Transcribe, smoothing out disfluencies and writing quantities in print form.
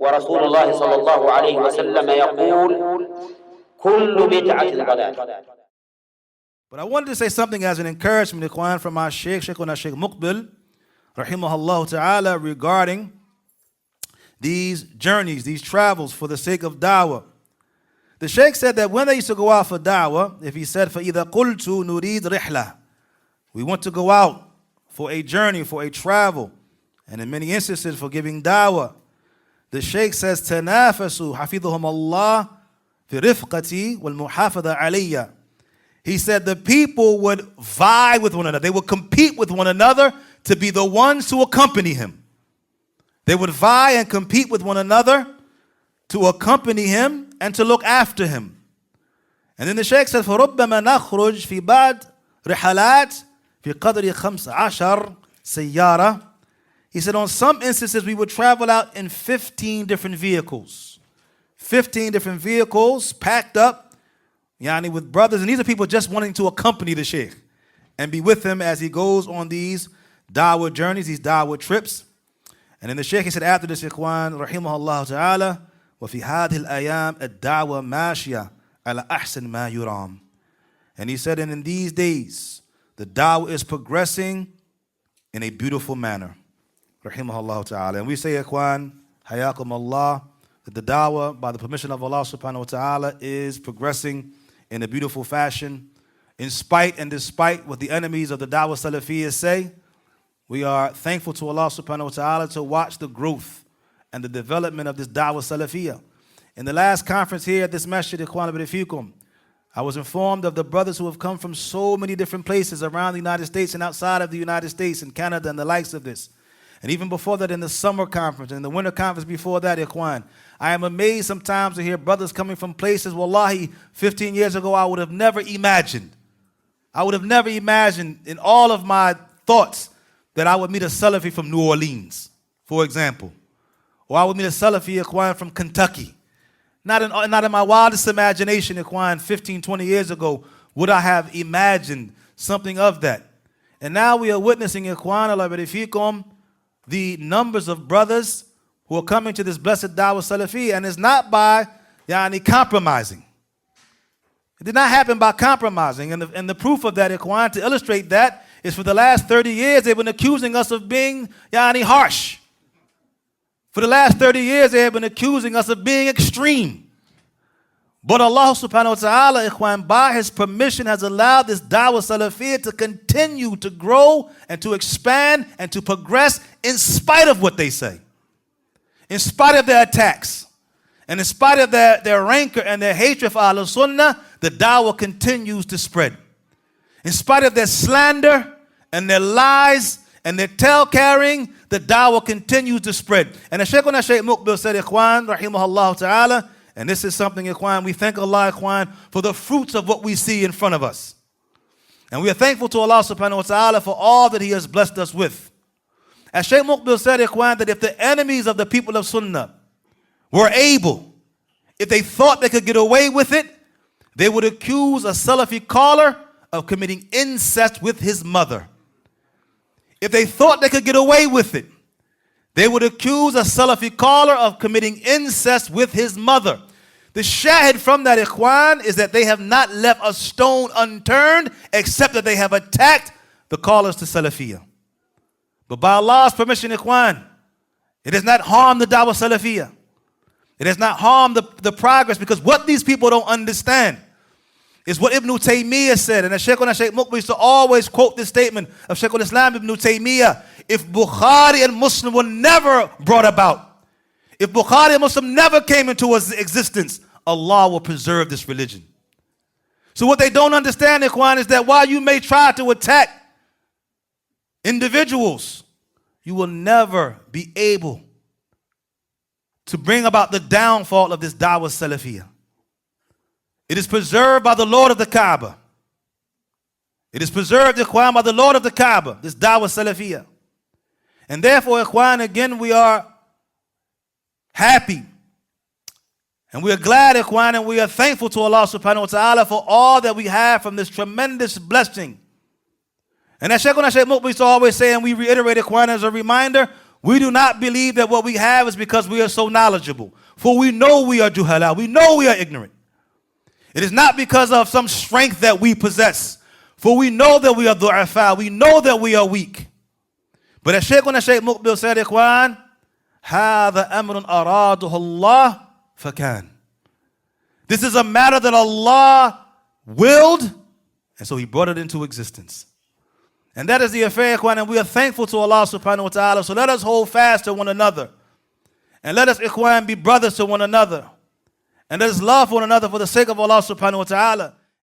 ورسول الله صلى الله عليه وسلم يقول كل بدعة ضلالة. But I wanted to say something as an encouragement, Ikhwan, from our Shaykh Muqbil, rahimahullah ta'ala, regarding these journeys, these travels for the sake of da'wah. The Shaykh said that when they used to go out for da'wah, if he said, فَإِذَا قُلْتُ نُرِيدْ رِحْلَةً, we want to go out for a journey, for a travel, and in many instances for giving da'wah, the Shaykh says, تَنَافَسُوا حَفظهم الله في رفقتي والمحافظة عليّ. He said the people would vie with one another. They would compete with one another to be the ones to accompany him. They would vie and compete with one another to accompany him and to look after him. And then the Shaykh said, فَرُبَّمَا نَخْرُجْ فِي بَعْدِ رِحَلَاتٍ فِي قَدْرِ 15 سَيَّارَةٍ. He said on some instances we would travel out in 15 different vehicles. 15 different vehicles packed up, yani with brothers, and these are people just wanting to accompany the Shaykh and be with him as he goes on these da'wah journeys, these da'wah trips. And then the Shaykh, he said after this, Ikhwan, rahimahullah ta'ala, وَفِي هَذِهِ الْأَيَامِ الدَّعْوَةِ مَاشِيَةً عَلَى أَحْسَنِ مَا يُرَامُ. And he said, and in these days, the da'wah is progressing in a beautiful manner. Rahimahullah ta'ala. And we say, Ikhwan, hayakum Allah, that the da'wah, by the permission of Allah subhanahu wa ta'ala, is progressing in a beautiful fashion. In spite and despite what the enemies of the Da'wah Salafiyya say, we are thankful to Allah subhanahu wa ta'ala to watch the growth and the development of this Da'wah Salafiyya. In the last conference here at this masjid, Ikhwan Fikum, I was informed of the brothers who have come from so many different places around the United States and outside of the United States and Canada and the likes of this. And even before that, in the summer conference, and the winter conference before that, Ikhwan, I am amazed sometimes to hear brothers coming from places, wallahi, 15 years ago, I would have never imagined. I would have never imagined in all of my thoughts that I would meet a Salafi from New Orleans, for example. Or I would meet a Salafi, Ikhwan, from Kentucky. Not in my wildest imagination, Ikhwan, 15, 20 years ago, would I have imagined something of that. And now we are witnessing, Ikhwan, Allah Fikum, the numbers of brothers who are coming to this blessed Da'wah Salafi, and it's not by compromising. It did not happen by compromising. And the proof of that, Ikhwan, to illustrate that, is for the last 30 years they've been accusing us of being harsh. For the last 30 years they have been accusing us of being extreme. But Allah subhanahu wa ta'ala, Ikhwan, by His permission has allowed this Da'wah Salafiyya to continue to grow and to expand and to progress in spite of what they say. In spite of their attacks. And in spite of their rancor and their hatred for Ahlul Sunnah, the Da'wah continues to spread. In spite of their slander and their lies and their tale carrying, the Da'wah continues to spread. And the Shaykh Muqbil said, Ikhwan, rahimahullah ta'ala, and this is something, Ikhwan, we thank Allah, Ikhwan, for the fruits of what we see in front of us. And we are thankful to Allah subhanahu wa ta'ala for all that He has blessed us with. As Shaykh Muqbil said, Ikhwan, that if the enemies of the people of Sunnah were able, if they thought they could get away with it, they would accuse a Salafi caller of committing incest with his mother. If they thought they could get away with it, they would accuse a Salafi caller of committing incest with his mother. The shahid from that, Ikhwan, is that they have not left a stone unturned except that they have attacked the callers to Salafiyya. But by Allah's permission, Ikhwan, it has not harmed the Da'wah Salafiyya. It has not harmed the progress, because what these people don't understand is what Ibn Taymiyyah said. And Shaykh Muqbil used to always quote this statement of Shaykh al-Islam Ibn Taymiyyah: if Bukhari and Muslim were never brought about, if Bukhari and Muslim never came into existence, Allah will preserve this religion. So what they don't understand, Ikhwan, is that while you may try to attack individuals, you will never be able to bring about the downfall of this Da'wah Salafiyya. It is preserved by the Lord of the Kaaba. It is preserved, Ikhwan, by the Lord of the Kaaba, this Da'wah Salafiyya. And therefore, Ikhwan, again, we are happy. And we are glad, Ikhwan, and we are thankful to Allah subhanahu wa ta'ala for all that we have from this tremendous blessing. And as Shaykh Muqbil used to always say, and we reiterate, Ikhwan, as a reminder, We do not believe that what we have is because we are so knowledgeable. For we know we are juhala. We know we are ignorant. It is not because of some strength that we possess. For we know that we are du'afa. We know that we are weak. But as Shaykh Muqbil said, Ikhwan, هَذَا أَمْرٌ أَرَادُهُ اللَّهُ فَكَانَ. This is a matter that Allah willed, and so He brought it into existence. And that is the affair, Ikhwan, and we are thankful to Allah subhanahu wa ta'ala. So let us hold fast to one another. And let us, Ikhwan, be brothers to one another. And let us love one another for the sake of Allah subhanahu wa ta'ala.